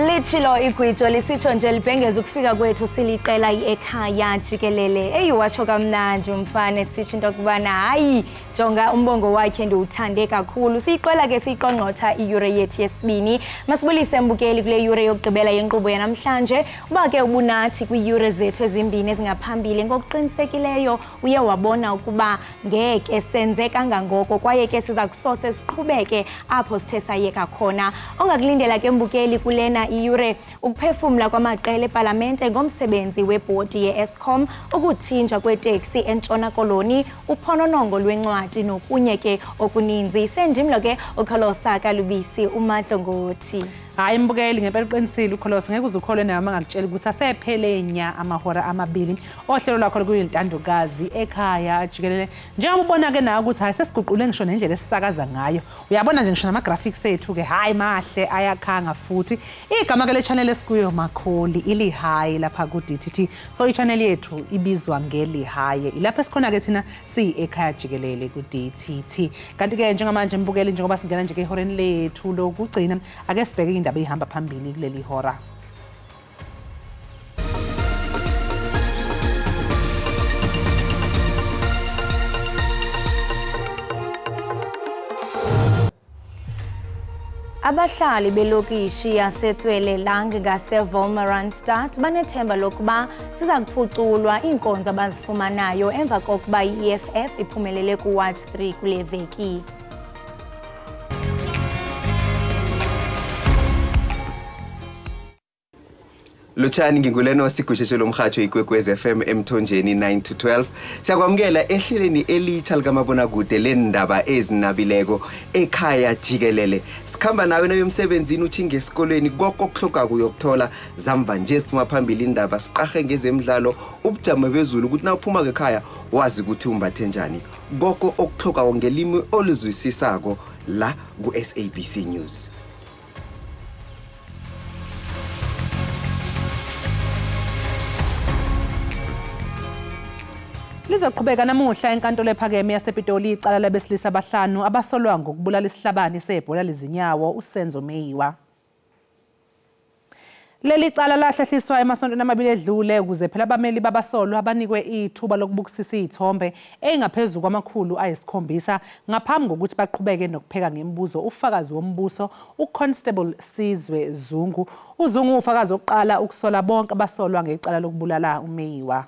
Litshilo igwitso lisitsho nje libhengeza ukufika kwethu siliqela Ekhaya Jikelele. Eyiwatsho kamnandi umfana sithi into kubana hayi jonga umbongo wakhe ndiwuthande kakhulu. Siyiqela ke siyiqongqotha iyure yethu yesibini. Masibulise mbukeli kule yure yokugqibela yenkqubo yanamhlanje. Uba ke ubunathi kwiyure zethu ezimbini ezingaphambili ngokuqinisekileyo uye wabona ukuba ngeke senze kangangoko kwaye ke siza kusose siqhubeke apho sithe sayeka khona. Ongakulindela ke mbukeli kulena iyure ukuphefumla kwamaqela eParlamente ngomsebenzi webhodi ye-Eskom, ukuthinjwa kweteksi eNtshona Koloni, uphononongo lwencwadi nokunye ke okuninzi. Sendimlo ke ukholosa kalubisi uMadlongoti. Hayi mbukeli ngempela uqinisile ukholosa ngeke uzukholwe nayo mangakutshela ukuthi asephelenya amahora amabili ohlelo lwakho lokuyintandokazi Ekhaya Jikelele. Njengoba ubona ke nayo ukuthi hayi sesiguqule ngisho nendlela esisakaza ngayo. Uyabona nje ngisho nama graphics ethu ke hayi mahle ayakhanga futhi. Igama ke le channel esikuyo Makholi ili high lapha ku DTT. So I channel yethu ibizwa ngeli high. Ilapha sikhona ke thina si Ekhaya Jikelele ku DTT. Kanti ke njengamanje mbukeli njengoba singena nje ke ehoreni lethu lokugcina ake sibheke indaba ihamba phambili kuleli hora. Abahlali belokishi yaseTswelelang ngase-Wolmaranstad banethemba lokuba siza kuphuculwa iinkonzo abazifumanayo emva kokuba i-EFF iphumelele ku-Ward 3 kule veki. Lutshani nginguleno wasigushetshelo umrhatsho ikwekwezi FM emthonjeni 9 to 12. Siyakwamukela ehleleni elitsha likamabonakude lendaba ezinabileko Ekhaya Jikelele. Sikhamba nawe nayomsebenzini uthinge esikolweni konke okuhlokako uyokuthola zamba nje siphuma phambili indaba siqahe ngezemidlalo ubujamo bezulu ukuthi na uphuma ekhaya wazi ukuthi umbathe njani. Konke okuhlokako ngelimi oluzwisisako la ku SABC News. Lizoqhubeka namuhla enkantolo ephakeme yasePitoli icala labesilisa abahlanu abasolwa ngokubulala isihlabani sebhola lezinyawo uSenzo Meyiwa. Leli cala lahlehliswa emasontweni amabili edlule ukuze phela abameli babasolwa abanikwe ithuba lokubukisisa izithombe engaphezulu kwama700 ngaphambi kokuthi baqhubeke nokupheka ngemibuzo ufakazi wombuso uConstable Sizwe Zungu. uZungu ufakazi oqala ukusola bonke abasolwa ngecala lokubulala uMeyiwa.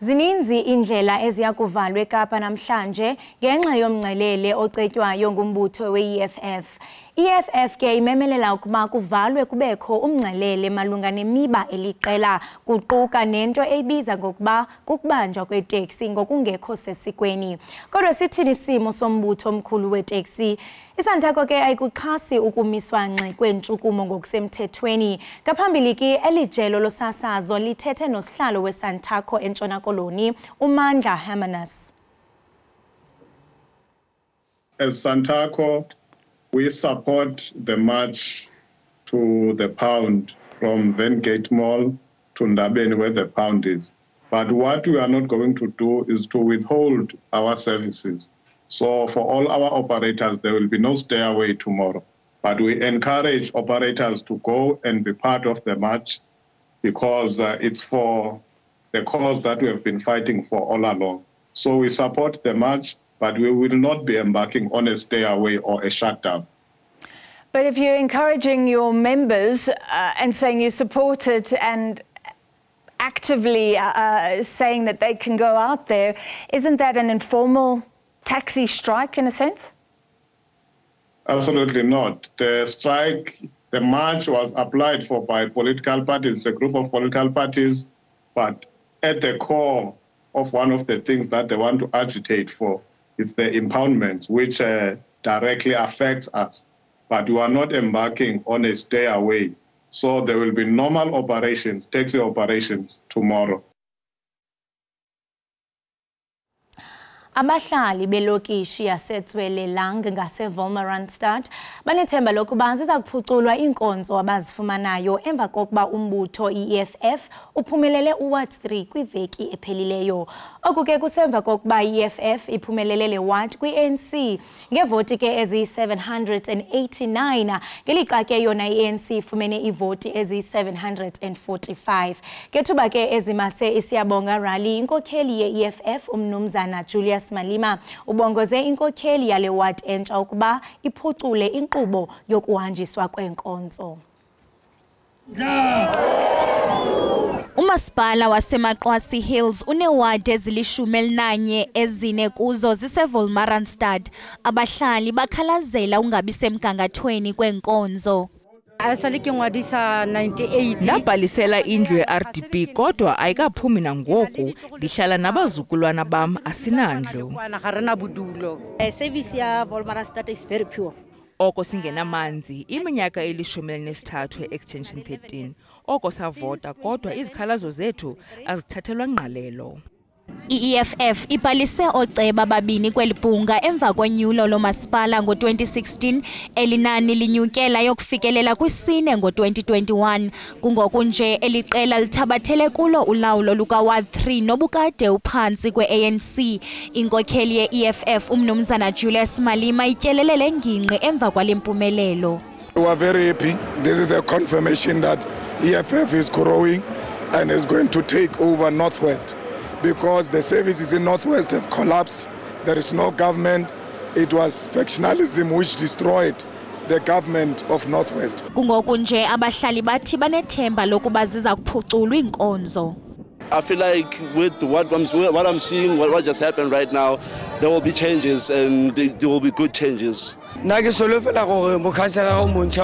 Zininzi indlela eziyakuvalwa eKapa namhlanje ngenxa yomngcelele ocetywayo ngumbutho we-EFF. EFF ke imemelela ukuba kuvalwe kubekho umngcelele malunga nemiba eliqela kuquka nento ebiza ngokuba kukubanjwa kweteksi ngokungekho sesikweni. Kodwa sithini isimo sombutho omkhulu weteksi? Isantako ke ayikuxhasi ukumiswa ngxe kwentshukumo ngokusemthethweni. Ngaphambili ke elijelo losasazo lithethe nosihlalo wesantako eNtshona Koloni uMandla Hermanus. As Santako, we support the march to the pound from Vengate Mall to Ndabeni where the pound is. But what we are not going to do is to withhold our services. So for all our operators, there will be no stay away tomorrow. But we encourage operators to go and be part of the march because it's for the cause that we have been fighting for all along. So we support the march, but we will not be embarking on a stay away or a shutdown. But if you're encouraging your members and saying you support it and actively saying that they can go out there, isn't that an informal taxi strike in a sense? Absolutely not. The strike, the march was applied for by political parties, a group of political parties, but at the core of one of the things that they want to agitate for is the impoundments, which directly affects us. But we are not embarking on a stay away. So there will be normal operations, taxi operations tomorrow. Abahlali belokishi yaseTswelelang ngase-Wolmaranstad banethemba lokuba ziza kuphuculwa iinkonzo abazifumanayo emva kokuba umbutho i-EFF uphumelele uWard 3 kwiveki ephelileyo. Oku ke kusemva kokuba i-EFF iphumelele le ward kwi-ANC ngevoti ke eziyi-789 ngelixa ke yona i-ANC ifumene ivoti eziyi-745. Kethuba ke ezimase isiyabonga rally inkokheli ye-EFF umnumzana Julius Malima ubongoze inkokheli yale ward entsha ukuba iphucule inkqubo yokuhanjiswa kwenkonzo. Umasipala waseMaqwasi Hills unewadi ezili-11 ezine kuzo zise-Wolmaranstad. Abahlali bakhalazela ungabi semgangathweni kwenkonzo. Ndabhalisela indlu ye-RDP kodwa ayikaphumi nangoku. Ndihlala nabazukulwana bam asinandlu. Service ya Wolmaranstad is very pure. Oko singenamanzi iminyaka eli-13 extension 13. Oko savota kodwa izikhalazo zethu azithathelwa ngqalelo. I-EFF ibhalise ooceba babini kweli bhunga emva kwenyulo lomasipala ngo-2016 elinani linyukela yokufikelela kwisine ngo-2021. Kungoku nje eliqela lithabathele kulo ulawulo luka-Ward 3 nobukade uphantsi kwe-ANC. Inkokheli ye-EFF umnumzana Julius Malima ityelele le ngingqi emva kwale mpumelelo. We are very happy. This is a confirmation that EFF is growing and is going to take over Northwest. Because the services in Northwest have collapsed. There is no government. It was factionalism which destroyed the government of Northwest. Kungoku nje abahlali bathi banethemba lokuba ziza kuphuculwa iinkonzo. I feel like with what I'm seeing, what just happened right now, there will be changes and there will be good changes.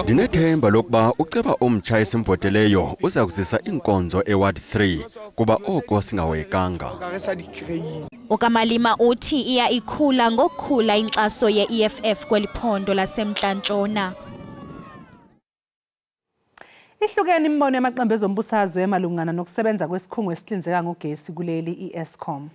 Ndinethemba lokuba uceba omtsha esimboteleyo uza kuzisa inkonzo eWard 3 kuba oko singahoyekanga. Ukamalima uthi iya ikhula ngokukhula inkxaso ye-EFF kweli phondo laseMntla-Ntshona. Ihlukene imbono yamaqembu ezombusazwe emalungana nokusebenza kwesikhungo esihlinzeka ngogesi kuleli i-Eskom.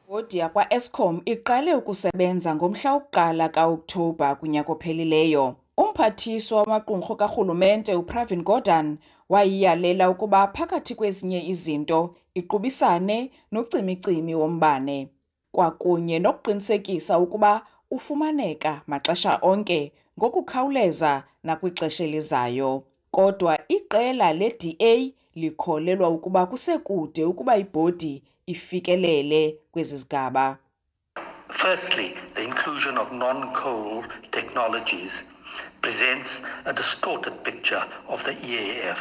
Bodi yakwa-Eskom iqale ukusebenza ngomhla wokuqala ka-Okthobha kunyaka ophelileyo. Umphathiswa wamaqumrhu karhulumente uPravin Gordhan wayiyalela ukuba phakathi kwezinye izinto iqubisane nocimicimi wombane kwakunye nokuqinisekisa ukuba ufumaneka maxesha onke ngokukhawuleza nakwixesha elizayo. Kodwa iqela le-DA likholelwa ukuba kusekude ukuba ibhodi ifikelele kwezi zigaba. Firstly, the inclusion of non-coal technologies presents a distorted picture of the EAF.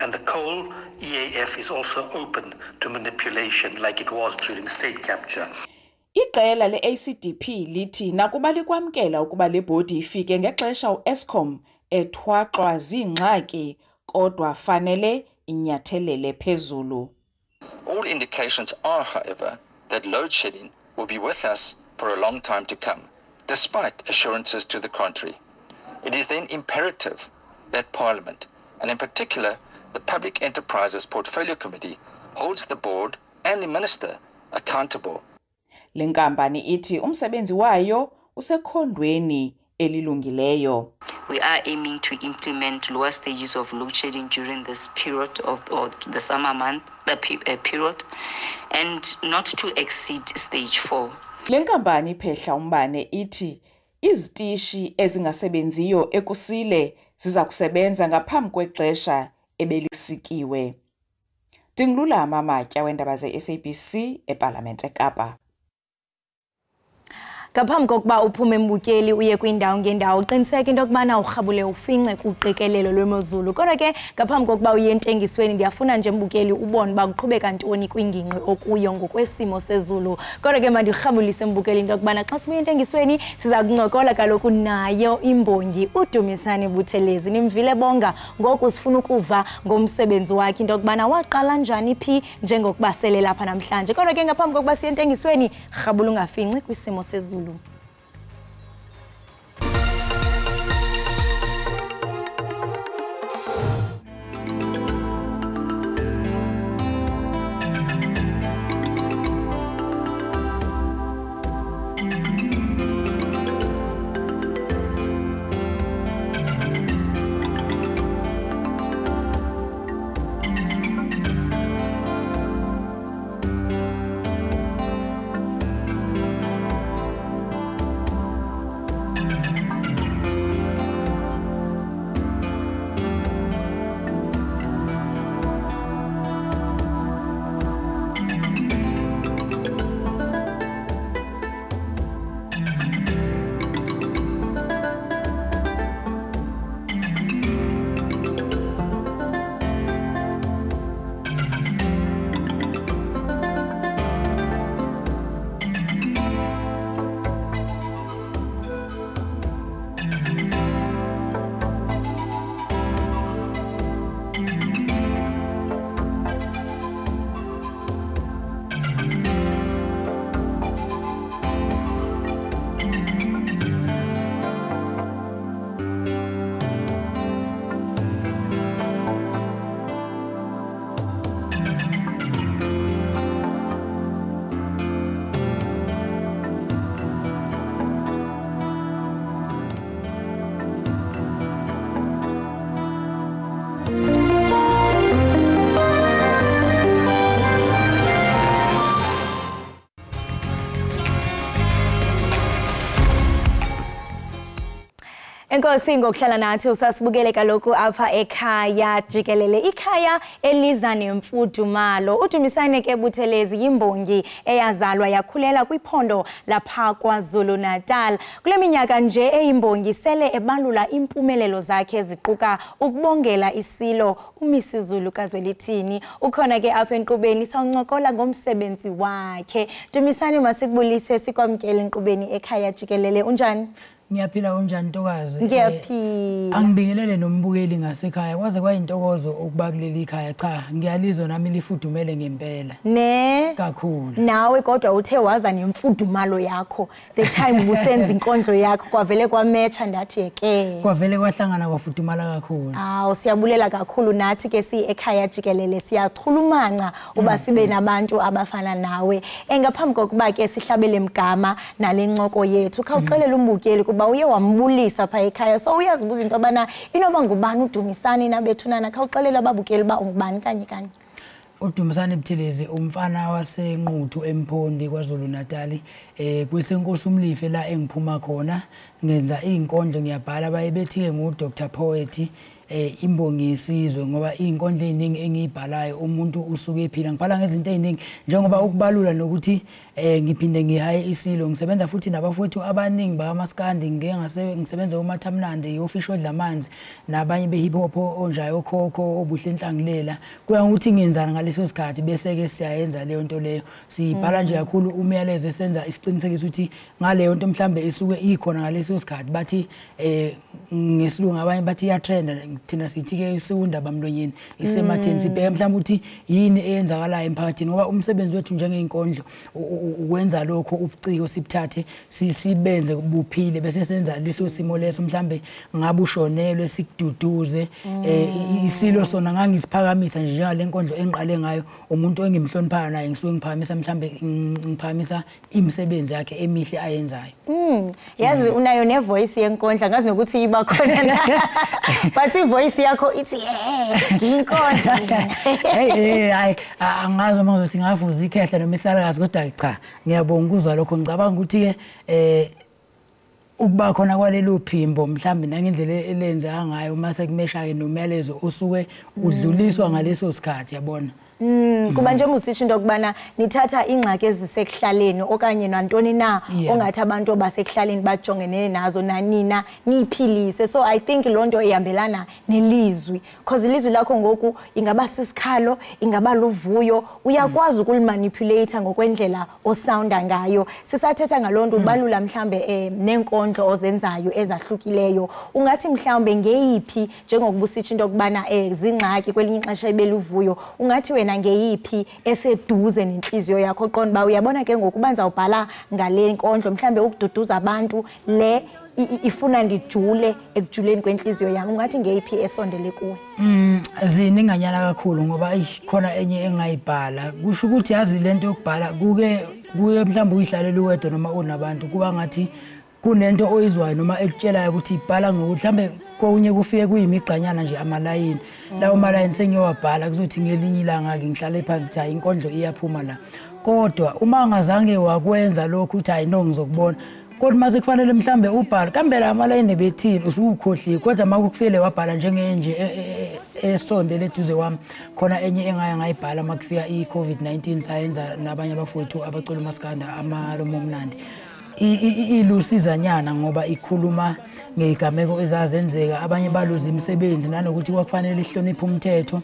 And the coal EAF is also open to manipulation like it was during state capture. Iqela le-ACDP lithi nakuba likwamkela ukuba le bhodi ifike ngexesha u-Eskom ethwaxwa ziingxaki kodwa fanele inyathelele phezulu. All indications are, however, that load shedding will be with us for a long time to come, despite assurances to the contrary. It is then imperative that Parliament, and in particular the Public Enterprises Portfolio Committee, holds the board and the minister accountable. Le nkampani ithi umsebenzi wayo usekhondweni elilungileyo. We are aiming to implement lower stages of load shedding during this period of the summer month period and not to exceed stage 4. Le nkampani iphehla umbane ithi izitishi ezingasebenziyo ekusile ziza kusebenza ngaphambi kwexesha ebelisikiwe. Dingulama Amatya weendaba ze-SABC eParlamente eKapa. Ngaphambi kokuba uphume embukeli uye kwindawo ngendawo uqiniseke into yokubana urhabule ufince kuqikelelo lwemozulu. Kodwa ke ngaphambi kokuba uye entengisweni ndiyafuna nje mbukeli ubone uba kuqhubeka ntoni kwingingqi okuyo ngokwesimo sezulu. Kodwa ke mandirhabulise mbukeli into yokubana xa sibuye entengisweni siza kuncokola kaloku nayo imbongi uDumisani Buthelezi. Nimvile bonga ngoku sifuna ukuva ngomsebenzi wakhe into yokubana waqala njani phi njengokuba sele lapha namhlanje. Kodwa ke ngaphambi kokuba siye entengisweni rhabula ungafinci kwisimo sezulu. Enkosi ngokuhlala nathi usasibukele kaloku apha ekhaya Jikelele. Ikhaya eliza nemfudumalo. uDumisane ke Buthelezi yimbongi eyazalwa yakhulela kwiphondo lapha KwaZulu Natal. Kule minyaka nje eyimbongi sele ebalula impumelelo zakhe eziquka ukubongela isilo uMisizulu kaZwelithini. Ukhona ke apha enkqubeni sawuncokola ngomsebenzi wakhe. Dumisane masikubulise sikwamkele enkqubeni ekhaya Jikelele. Unjani? Ngiyaphila unjani Ntokazi? Ngiyaphila. Angibingelele nombukeli ngasekhaya. Kwaze kwayintokozo ukuba kuleli ikhaya. Cha, ngiyalizwa nami lifudumele ngempela. Ne? Kakhulu. Nawe kodwa uthe waza nemfudumalo yakho. The time ubusenza inkondlo yakho kwavele kwamecha ndathi yeke. Kwavele kwahlangana kwafudumala kakhulu. Aw, siyabulela kakhulu nathi ke si ekhaya Jikelele siyachulumanca uba sibe nabantu abafana nawe. Engaphambi kokuba ke sihlabele emgama nalencoko yethu. Khawuxelela umbukeli kuba uye wambulisa pha ekhaya. So uyazibuza into abana inoba ngubani uDumisane nabethunana. Khawuxelela ababukeli ba ungubani kanye kanye. uDumisane Buthelezi umfana wasenquthu eMphondi KwaZulu Natal. Kwesenkosi umlife la engiphuma khona. Ngenza inkondlo ngiyabhala bayebethi ngu Dr Poet. Imbongi isizwe ngoba inkondlo eziningi engiyibhalayo umuntu usuke ephila ngibhala ngezinto eziningi njengoba ukubalula nokuthi ngiphinde ngihaye isilo ngisebenza futhi nabafowethu abaningi bakaMaskandi ngisebenza uMathamnandi iofficial dlamanzi nabanye behip hop onjayo khokho obuhle enhlangilela kuya ukuthi ngiyenzana ngaleso sikhathi bese ke siyayenza leyo nto leyo sibhala nje kakhulu umyalezo esenza isiqinisekiso ukuthi ngaleyo nto mhlambe isuke ikhona ngaleso sikhathi bathi ngesilungu abanye bathi ya trend thina sithi ke isundaba mlonyeni isematheni sibheke mhlawumbe ukuthi yini eyenzakalayo emphakathini ngoba umsebenzi wethu njengeinkondlo ukwenza lokho ubuciko sibuthathe sibenze kubuphile bese senza leso simo leso mhlambe ngabe ushonelwe sikududuze isilo sona ngangisiphakamisa nje njengale nkondlo engiqale ngayo umuntu engimhlonipha naye ngisuke ngiphakamisa mhlambe ngiphakamisa imisebenzi yakhe emihle ayenzayo. Yazi unayo ne voice yenkondla ngazi nokuthi iba khona la. But voice yakho ithi inkondlo. Hayi angazi uma ngizothi ngavuza ikhehla noma isalakazi kodwa cha ngiyabonga ukuzwa lokho ngicabanga ukuthi ke ukuba khona kwalelo phimbo mhlambe nangendlela elenza ngayo uma sekumesha ke nomyalezo osuke udluliswa ngaleso sikhathi yabona. Kuba nje musisho into kubana nithatha ingxaki ezisekuhlaleni okanye nantoni na ongathi abantu basekuhlaleni bajongene nazo nanina niphilise. So I think lonto ihambelana nelizwi because ilizwi lakho ngoku ingaba sisikhalo ingaba luvuyo uyakwazi ukulimanipulate ngokwendlela osounda ngayo. Sisathetha ngalonto ubalula mhlambe nenkondlo ozenzayo ezahlukileyo ungathi mhlambe ngeyiphi njengokubusisho into kubana zingxaki kwelinye ixesha ibeluvuyo ungathi wena ngeyiphi eseduze nenhliziyo yakho qonda ba uyabona ke ngokubanza ubhala ngale nkondlo mhlambe ukududuza abantu le ifuna ndijule ekujuleni kwenhliziyo yami ungathi ngeyiphi esondele kuwe? Zininganyana kakhulu ngoba khona enye engayibhala kusho ukuthi yazi lento yokubhala kuye mhlambe uyihlalela uwedwa noma unabantu kuba ngathi kunento oyizwayo noma ekutshelayo ukuthi ibhala ngokuthi mhlambe konye kufike kuyimigcanyana nje amalayini lawo malayini sengiyowabhala kuzothi ngelinye ilanga ngihlale phansi ukuthi hayi inkondlo iyaphuma la kodwa uma ngazange wakwenza lokho uthi hayi no ngizokubona kodwa mase kufanele mhlambe ubhala kambe la malayini bethini usukukhohliwe kodwa makufile wabhala njengenje esondele eduze wami khona enye engaya ngayibhala makufika iCovid-19 sayenza nabanye abafowethu abacula uMaskanda amalomo omnandi ilusizanyana ngoba ikhuluma ngezigameko ezazenzeka abanye baluza imisebenzi nanokuthi kwakufanele ihloniphe umthetho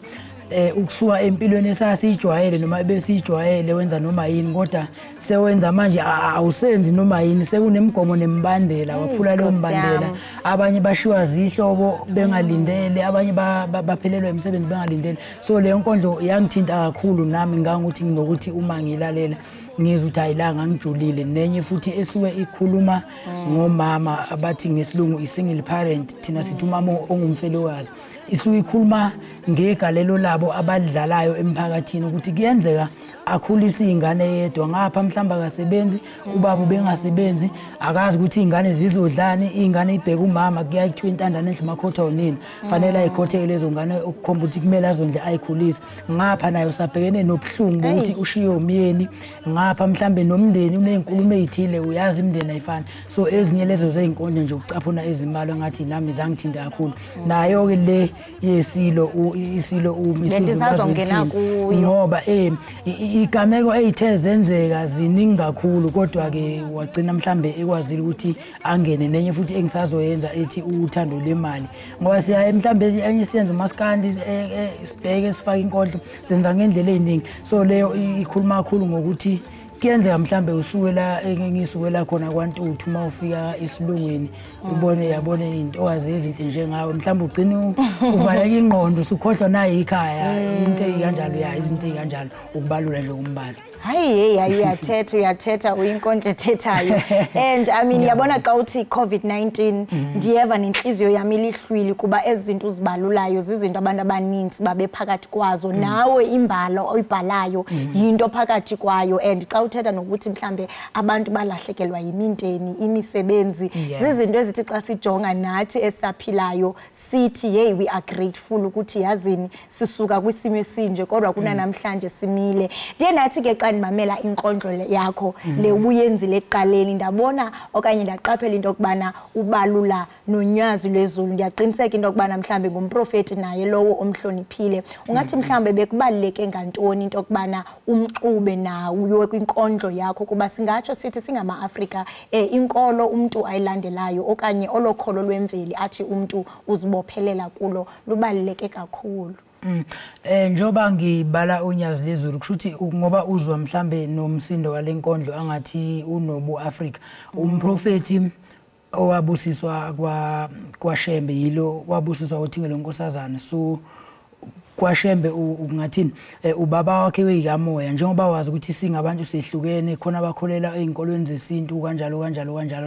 ukusuka empilweni esasijwayele noma besijwayele wenza noma yini kodwa sewenza manje awusenzi noma yini sekunemigomo nemibandela waphula leyo mbandela abanye bashiwa zihlobo bengalindele abanye baphelelwa imisebenzi bengalindele so leyo nkondlo yangithinta kakhulu nami ngangukuthi ngokuthi uma ngilalela ngizwe ukuthi ayilanga ngijulile nenye futhi esuke ikhuluma ngomama abathi ngesilungu i-single parent thina sithi umama ongumfelokazi isuke ikhuluma ngegalelo labo abadlalayo emphakathini ukuthi kuyenzeka akhulisa ingane yedwa ngapha mhlamba akasebenzi ubaba bengasebenzi akazi ukuthi ingane zizodlani ingane ibheka umama kuya kuthiwa intandane endle makhotha onini fanele ayikhotheke lezo ngane ukukhomba ukuthi kumele azondle ayikhulise ngapha nayo sabhekene nobuhlungu ukuthi ushiye umyeni ngapha mhlambe nomndeni unezinkulumo ezithile uyazi imndeni ayifani so ezinye lezo zezinkondlo nje ukucaphuna ezimali ngathi nami zangithinta kakhulu nayo ke le yesilo isilo umisizo ngoba igameko ezithe zenzeka ziningi kakhulu kodwa ke wagcina mhlambe ekwazile ukuthi angene nenye futhi engisazoyenza ethi uthando lemali ngoba siya mhlambe enye siyenza umaskandi sibheke sifaka inkondlo senza ngendlela eziningi so leyo ikhuluma kakhulu ngokuthi kuyenzeka mhlambe usuke la engisuke la khona kwaNtuthu mawufika esilungweni ubone yabone into owazi ezinhle njengawe mhlambe ugcina uvaleka ingqondo usukhohlwa nayi ekhaya into ezikanjalo ya izinto ezikanjalo ukubalula nje umbali hayi uyathetha uyinkondlo ethethayo and I mean yabona xa uthi COVID-19 ndiyeva nenhliziyo yami ilihlwili kuba ezinto uzibalulayo zizinto abantu abaninzi babe phakathi kwazo nawe imbalo oyibhalayo yinto phakathi kwayo and xa uthetha nokuthi mhlambe abantu balahlekelwa yiminteni imisebenzi zizinto ezithi xa sijonga nathi esaphilayo sithi hey we are grateful ukuthi yazini sisuka kwisimo esinje kodwa kuna namhlanje simile ndiye nathi ke xa ndimamela inkondlo yakho le uyenzile eqaleni ndabona okanye ndaqaphela into okubana ubalula nonyazi lwezulu ndiyaqiniseka into okubana mhlambe ngumprofeti naye lowo omhloniphile ungathi mhlambe bekubaluleke ngantoni into okubana umxube nawo kwinkondlo yakho kuba singatsho sithi singama-Afrika inkolo umuntu ayilandelayo okanye olokholo lwemveli athi umuntu uzibophelela kulo lubaluleke kakhulu njoba ngibala unyazi lezulu kushuthi ngoba uzwa mhlambe nomsindo walenkondlo angathi unobu Africa umprofeti owabusiswa kwaShembe yilo wabusiswa uthingelo nkosazana so kwaShembe ungathini ubaba wakhe weyikamoya njengoba wazi ukuthi singabantu sehlukene khona abakholela einkolweni zesintu kanjalo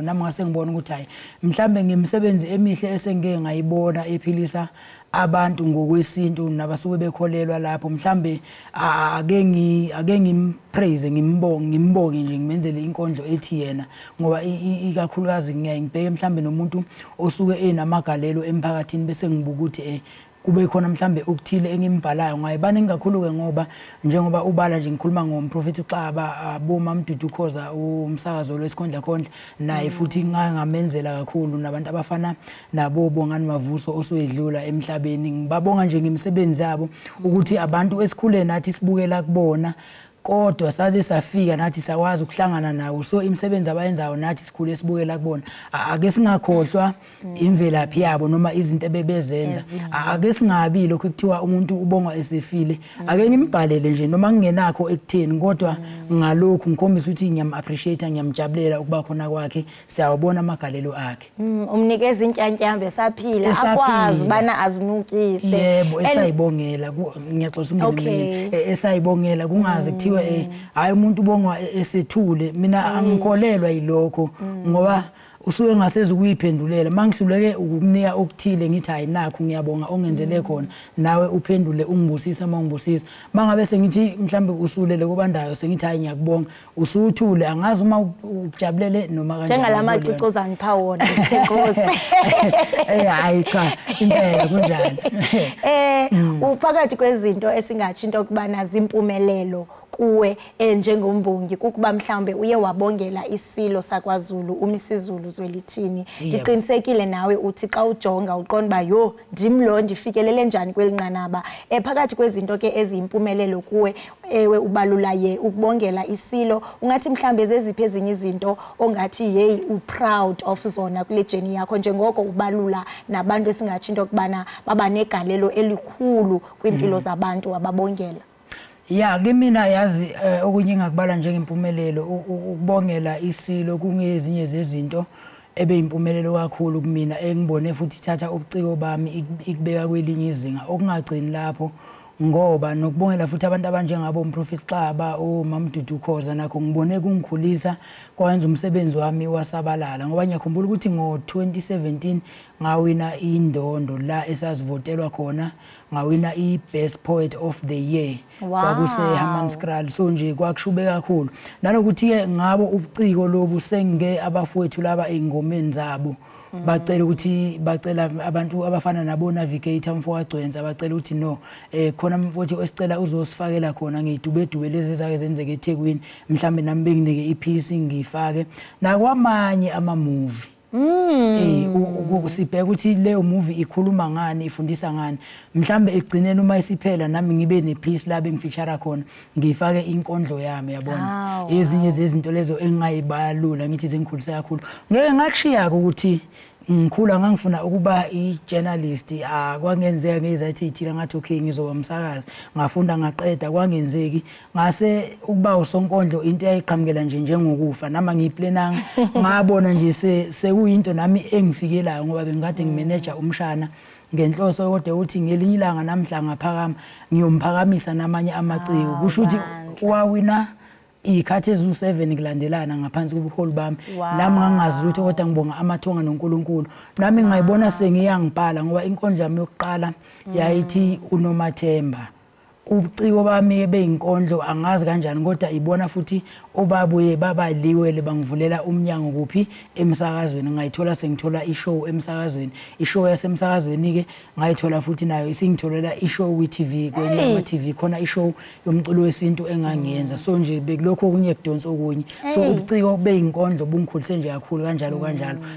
nami ngase ngibona ukuthi hayi mhlambe ngemisebenzi emihle esengeke ngayibona ephilisa abantu ngokwesintu nabasuke bekholelwa lapho mhlambe ake ngimpraise ngimbonge nje ngimenzele inkondlo ethi yena ngoba ikakhulukazi ngiyibheke mhlambe nomuntu osuke enamagalelo emphakathini bese ngibuka ukuthi kube khona mhlambe ukuthile engimbhalayo ngayibani ngakhulu ke ngoba njengoba ubala nje ngikhuluma ngomprofeti uXaba aboma Mdudu Khoza umsakazo lwesikhondla khondla naye futhi ngamenzela kakhulu nabantu abafana nabo Bongani Mavuso oswedlula emhlabeni ngibabonga nje ngemisebenzi yabo ukuthi abantu esikhule nathi sibukela kubona kodwa saze safika nathi sawazi ukuhlangana nawo so imisebenzi abayenzayo nathi sikhule sibukela kubona ake singakhohlwa imvelaphi yabo noma izinto ebebezenza ake singabi lokho kuthiwa umuntu ubonga esefile ake ngimbhalele nje noma ngingenakho ekutheni kodwa ngalokho ngikhombisa ukuthi ngiyam-appreciate ngiyamjabulela ukuba khona kwakhe siyawubona amagalelo akhe umnikeza intyantyambe saphila akwazi bana azinukise yebo esayibongela ngiyaxoxa umndeni esayibongela kungaze kuthiwa hayi umuntu ubongwa esethule mina angikholelwa yilokho ngoba usuke ngaseze ukuyiphendulela mangihluleke ukukunika okuthile ngithi hayi nakho ngiyabonga ongenzele khona nawe uphendule ungibusisa mangibusisa mangabe sengithi mhlambe usulele kubandayo sengithi hayi ngiyakubonga usuthule angazi uma ujabulele noma kanjani njengalamacucuzana phawona Nkosi hayi cha impela kunjani uphakathi kwezinto esingathi into okubana zimpumelelo kuwe njengombongi kukuba mhlambe uye wabongela isilo sakwaZulu umisizulu zwelithini ndiqinisekile nawe uthi xa ujonga uqonda ba yo ndimlo ndifikelele njani kwelinqanaba phakathi kwezinto ke eziyimpumelelo kuwe ewe ubalulaye ukubongela isilo ungathi mhlambe zeziphi ezinye izinto ongathi hey uproud of zona kule journey yakho njengoko ubalula nabantu esingathi into kubana baba negalelo elikhulu kwimpilo zabantu ababongela ya kimina yazi okunye ngakubala njengempumelelo ukubongela isilo kungezinye zezinto ebeyimpumelelo kakhulu kumina engibone futhi thatha ubuciko bami ikubeka kwelinye izinga okungagcini lapho ngoba nokubongela futhi abantu abanjengabo umProfit Xaba uMamdudu Khoza nakho ngibone kungikhulisa kwenza umsebenzi wami wasabalala ngoba ngiyakhumbula ukuthi ngo2017 ngawina indondo la esasivotelwa khona ngawina iBest Poet of the Year kwakuse Hammanskraal so nje kwakushube kakhulu nanokuthi ke ngabo ubuciko lobu sengike abafowethu laba engomeni zabo bacela ukuthi bacela abantu abafana nabo Navigator mfowagcwenza bacela ukuthi no khona mfowethu osicela uzosifakela khona ngidubedube lezi zake zenzeke eThekwini mhlambe nami benginike ipiece ngifake nakwamanye ama movie ukusibheka ukuthi leyo movie ikhuluma ngani ifundisa ngani mhlambe egcineni uma isiphela nami ngibe nepiece la bengifeature khona ngifake inkondlo yami yabona ezinye zezinto lezo engingayibalula ngithi zengikhulisa kakhulu ngeke ngakushiya ukuthi ngikhula ngangifuna ukuba i-journalist kwangenzeka ngezathi ithila ngathi okay ngizoba umsakazi ngafunda ngaqeda kwangenzeki ngase ukuba usonkondlo into eyayiqhamukela nje njengokufa nama ngiyiplananga ngabona nje sekuyinto nami engifikelayo ngoba bengikade ngimanager umshana ngenhloso kodwa uthi ngelinye ilanga namhla ngaphakama ngiyomphakamisa namanye amaciko kusho ukuthi wawina ikhathi ezu7 kulandelana ngaphansi kobuholi bami nami ngangazi lutho kodwa ngibonga amathonga noNkulunkulu nami ngayibona sengiyangibhala ngoba inkondlo yami yokuqala yayithi uNomathemba ubuciko bami beyinkondlo angazi kanjani kodwa ibona futhi obabuye babaliwele bangivulela umnyango kuphi emsakazweni ngayithola sengithola ishow emsakazweni ishow yasemsakazweni ke ngayithola futhi nayo isingitholela ishow kwiTV kwenye ama TV khona ishow yomculo wesintu engangiyenza so nje bekulokho okunye kudonsa okunye so ubuciko beyinkondlo bungikhulise nje kakhulu kanjalo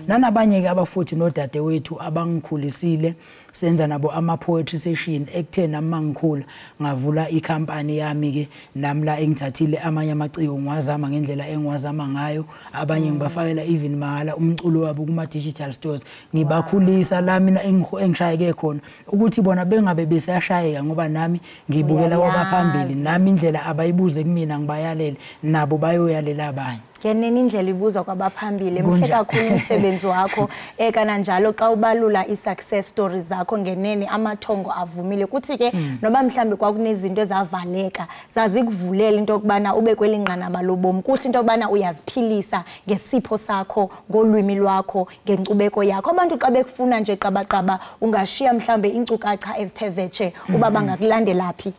nanabanye ke abafuthi nodade wethu abangikhulisile senza nabo ama poetry session ekuthena mangikhula ngavula ikhampani yami ke namla engithathile amanye amaciko ngwazama ngendlela engwazama ngayo abanye ngibafakela even mahala umculo wabo kuma digital stores ngibakhulisa la mina engishayeke khona ukuthi bona bengabe besashayeka ngoba nami ngibukela kwabaphambili nami indlela abayibuze kumina ngibayalele nabo bayoyalela abanye Ngenene indlela ibuza kwabaphambili emhle kakhulu umsebenzi wakho ekana njalo xa ubalula i-success stories zakho ngenene amathongo avumile kuthi ke noba mhlambe kwakunezinto ezavaleka zazikuvulela into okubana ube kwelinqanaba lobomi kuhle into okubana uyaziphilisa ngesipho sakho ngolwimi lwakho ngenkcubeko yakho abantu xa bekufuna nje qabaqaba ungashiya mhlambe inkcukacha ezithevetshe uba bangakulandela phi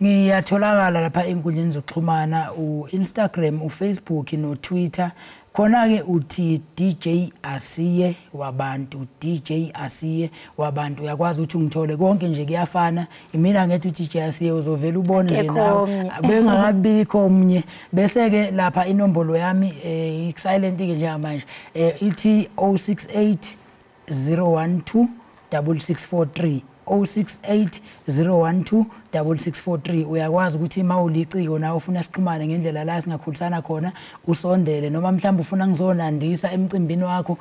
ngiyatholakala lapha enkundleni zokuxhumana uInstagram uFacebook noTwitter khona ke uthi DJ Asiye wabantu DJ Asiye wabantu uyakwazi ukuthi ungithole konke nje kuyafana imina ngethi DJ Asiye uzovela ubone nje nawe bengakabikho omnye bese ke lapha inombolo yami silent ke njengamanje ithi 068 012 6643 068 012 6643 uyakwazi ukuthi mawuliciko nawe ufuna sixhumane ngendlela la singakhulisana khona usondele noma mhlawumbe ufuna ngizonandisa emcimbini wakho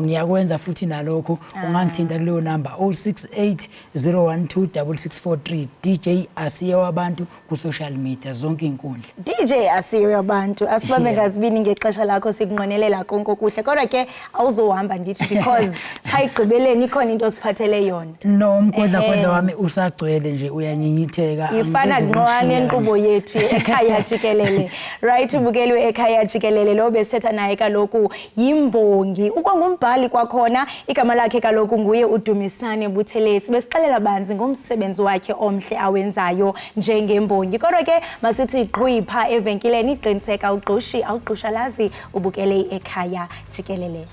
ngiyakwenza futhi nalokho ungangithinta kuleyo number 068 012 6643 DJ Asiye wabantu ku social media zonke inkundla DJ Asiye wabantu asibambe ngazibini ngexesha lakho sikunqonelela konke kuhle kodwa ke awuzohamba ndithi because hayigqibeleni ikhona into osiphathele yona no umkodla wami usagcwele nje uyanyinyitheka ifana ngqwane enkqubo yethu ekhaya jikelele right ubukeliwe ekhaya jikelele lo besetha naye kaloku yimbongi ukwangumbhali kwakhona igama lakhe kaloku nguye uDumisane Buthelesi besixelela banzi ngomsebenzi wakhe omhle awenzayo njengembongi kodwa ke masithi gqwipha evenkileni iqiniseka ugqushi awugqusha lazi ubukele ekhaya jikelele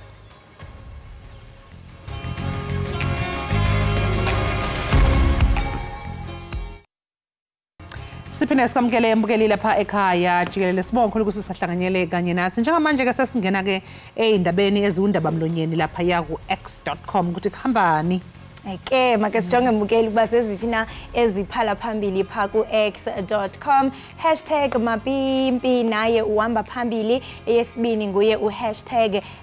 Siphinde sikamkele embukeli lapha ekhaya jikelele sibonke ukuthi sihlanganyele kanye nathi njengamanje ke sesingena ke eindabeni eziundaba mlonyeni lapha yaku x.com ukuthi khambani Eke make sijonge mbukeli kuba sezifina eziphala phambili pha ku x.com #mapimpi naye uhamba phambili eyesibini nguye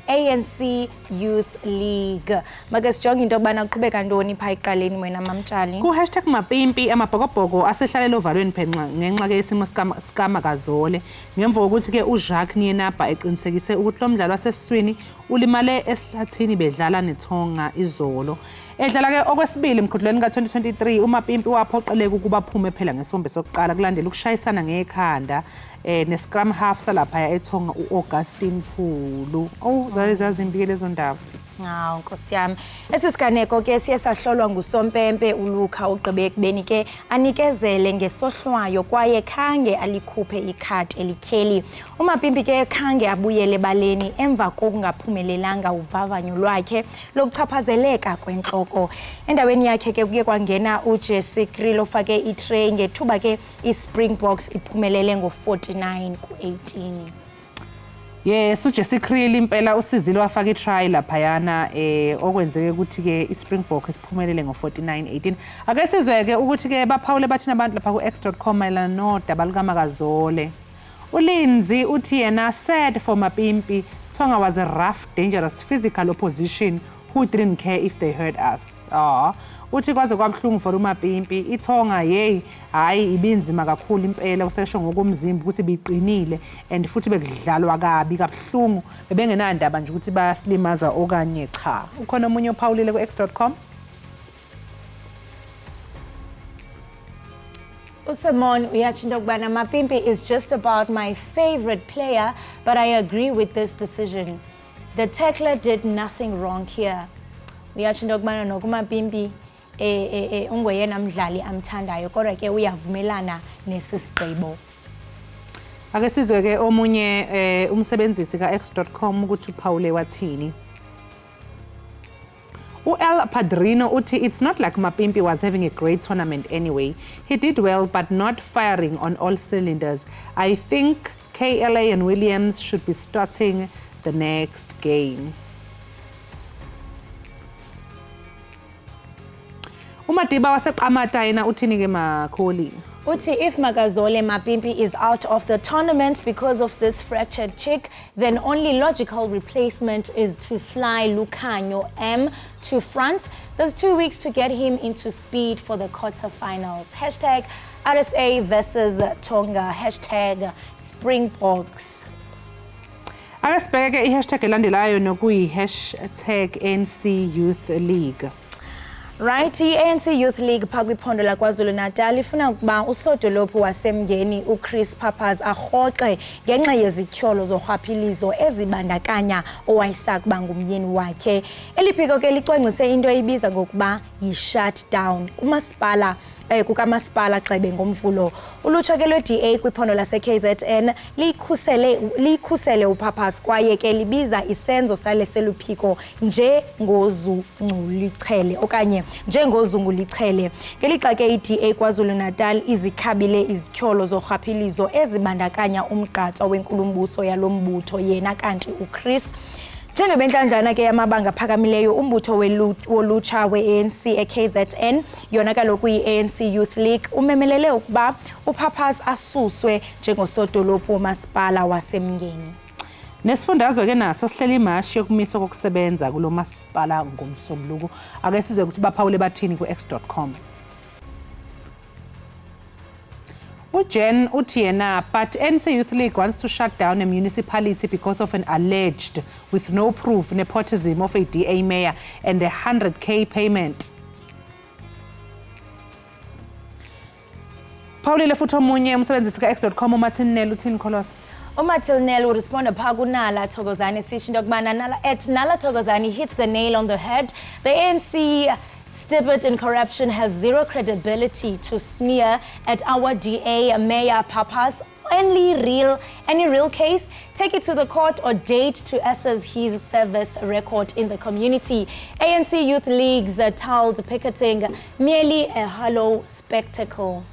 #ANC Youth League make sijonge into obana uqhubeka ntoni pha iqaleni wena mamtshali ku #mapimpi amabhokobhoko asehlalele ovalweni phenqa ngenxa ke isimo skama kazole ngemva kokuthi ke uJacques Nienapa eqinisekise ukuthi lo mdlalo wasesiswini ulimale esihlathini bedlala neThonga izolo Edlala ke okwesibili emkhudlweni ka2023 uMapimpi waphoqeleka ukuba aphume phela ngesombe sokuqala kulandela ukushayisana ngekhanda ne-scrum half salapha eThonga uAugustine Phulu. Zazimbi lezo ndaba. Hawu Nkosi yami. Esisiganeko ke siye sahlolwa nguSompempe uLuka ugqibe ekubeni ke anikezele ngesohlwayo kwaye khange alikhuphe ikhadi elityheli. uMapimpi ke khange abuyele ebaleni emva kokungaphumelelanga uvavanyo lwakhe lokuchaphazeleka kwentloko. Endaweni yakhe ke kuye kwangena uJekelele ofake itray ngethuba ke iSpringboks iphumelele ngo49 ku18. Yes, uJekelele impela usizile wafaka itry laphayana okwenzeke ukuthi ke iSpringbok isiphumelele ngo49-18. Ake sizweke ukuthi ke baphawule bathina abantu lapha ku x.com mayelana nodaba lukaMakazole. uLinzi uthi yena said for Mapimpi, Tonga was a rough, dangerous physical opposition who didn't care if they hurt us. Uthi kwaze kwabhlungu for uMapimpi iThonga hayi ibinzima kakhulu impela usesho ngokomzimba ukuthi biqinile and futhi bekudlalwa kabi kabhlungu bebengenandaba nje ukuthi bayaslimaza okanye cha. Ukhona umunye ophawulile ku x.com. Usimon uyachinda ukubana Mapimpi is just about my favorite player, but I agree with this decision. The tackler did nothing wrong here. Uyachinda ukubana nokuMapimpi ungoyena mdlali amthandayo kodwa ke uyavumelana nesisigqibo. Ake sizwe ke omunye umsebenzisi ka x.com ukuthi uPaule wathini. El Padrino uthi it's not like Mapimpi was having a great tournament anyway. He did well but not firing on all cylinders. I think KLA and Williams should be starting the next game. uMadiba waseQamata yena uthini ke Makholi? Uthi if Makazole Mapimpi is out of the tournament because of this fractured cheek, then only logical replacement is to fly Lukhanyo M to France. There's 2 weeks to get him into speed for the quarterfinals. Hashtag RSA versus Tonga. Hashtag Springboks. Ake sibheke i-hashtag elandelayo nokuyi hashtag NC Youth League. Right, ANC Youth League phakwi phondo la KwaZulu-Natal ifuna ukuba usodolophu wasemngeni uChris Pappas arhoxe ngenxa yezityholo zorhwaphilizo ezibandakanya owayesakuba ngumyeni wakhe. Eliphiko ke licwangcise into eyibiza ngokuba yi-shutdown kumasipala kukamasipala Xebe ngomvulo. Ulutsha ke lwe-DA kwiphondo lase-KZN liyikhusele uPappas kwaye ke libiza isenzo sale seluphiko njengozungulichele okanye njengozungulichele. Ngelixa ke i-DA KwaZulu-Natal izikhabile izityholo zorhwaphilizo ezibandakanya umgqatso wenkulumbuso yalombutho yena kanti uChris njengebentlandlana ke yamabanga phakamileyo umbutho wolutsha we-ANC eKZN yona kaloku yi-ANC Youth League umemelele ukuba uPappas asuswe njengosodolophu womasipala wasemngeni. Nesifundazwe ke naso sihleli imashi yokumiswa kokusebenza kulo masipala ngomsombuluko. Ake sizwe ukuthi baphawule bathini ku x.com. Jen uthi yena, but ANC Youth League wants to shut down a municipality because of an alleged, with no proof, nepotism of a DA mayor and a 100k payment. Paulile futhi omunye umsebenzisi ka x.com uMartinel uthini Kholos? uMartinel will respond apha kunala Thokozani sisho into yokubana Nala Thokozani hits the nail on the head. The ANC steeped in corruption has zero credibility to smear at our DA Mayor Pappas. Any real case, take it to the court or date to assess his service record in the community. ANC Youth League's told picketing merely a hollow spectacle.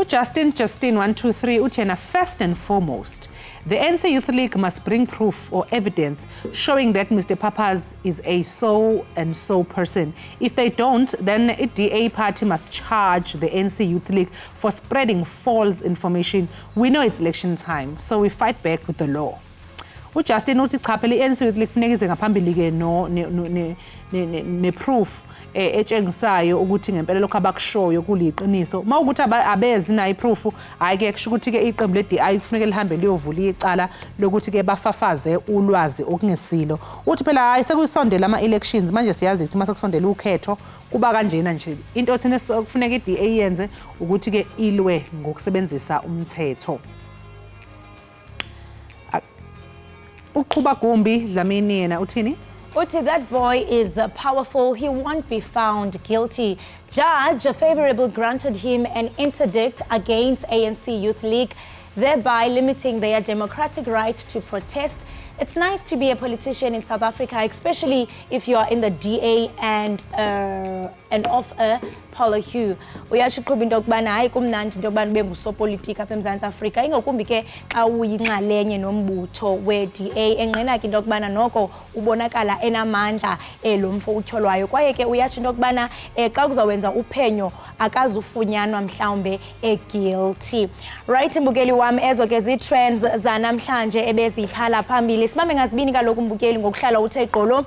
Justin 123 utena, first and foremost, the ANC Youth League must bring proof or evidence showing that Mr. Pappas is a so-and-so person. If they don't, then the DA party must charge the ANC Youth League for spreading false information. We know it's election time, so we fight back with the law. uJustin uthi cha phela iNC Youth League kufanele ize ngaphambili ke ne proof etshengisayo ukuthi ngempela lokho abakushoyo kuliqiniso mawukuthi abezi nayo iproof ayike kusho ukuthi ke iqembu leDI kufanele lihambe liyovula icala lokuthi ke bafafaze ulwazi okungesilo uthi phela hayi sekusondela ama-elections manje siyazi ukuthi mase kusondela ukhetho kuba kanjena nje into thina kufanele iDA yenze ukuthi ke ilwe ngokusebenzisa umthetho uqhuba gumbi Dlamini yena uthini Uti, that boy is powerful. He won't be found guilty. Judge favorable granted him an interdict against ANC Youth League, thereby limiting their democratic right to protest. It's nice to be a politician in South Africa, especially if you are in the DA and of a polyhue. Uyasho uqhuba into okubana hayi kumnandi into okubana ube ngusopolitika apha eMzantsi Afrika ingakumbi ke xa uyinxalenye nombutho we-DA enqena ke into okubana noko ubonakala enamandla lo mfo utyholwayo kwaye ke uyasho into okubana xa kuzawenza uphenyo akazufunyanwa mhlawumbe guilty. Right mbukeli wami ezo ke zi-trends zanamhlanje ebeziphala phambili simame ngazibini kaloku mbukeli ngokuhlala uthe gqolo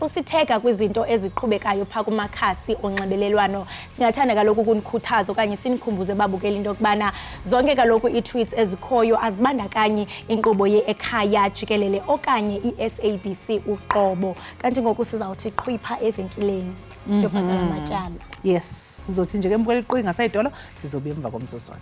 usitheka kwizinto eziqhubekayo pha kumakhasi onxibelelwano singathanda kaloku ukunikhuthaza okanye sinikhumbuze babukeli into okubana zonke kaloku i-tweets ezikhoyo azibandakanyi inkqubo ye-Ekhaya Jikelele okanye i-SABC uqobo kanti ngoku sizawuthi qhwipha evenkileni siyobhatala amatyala. Yes sizothi nje ke mbukeli iqhwi ngasayidolo sizobuya emva komzuzwana.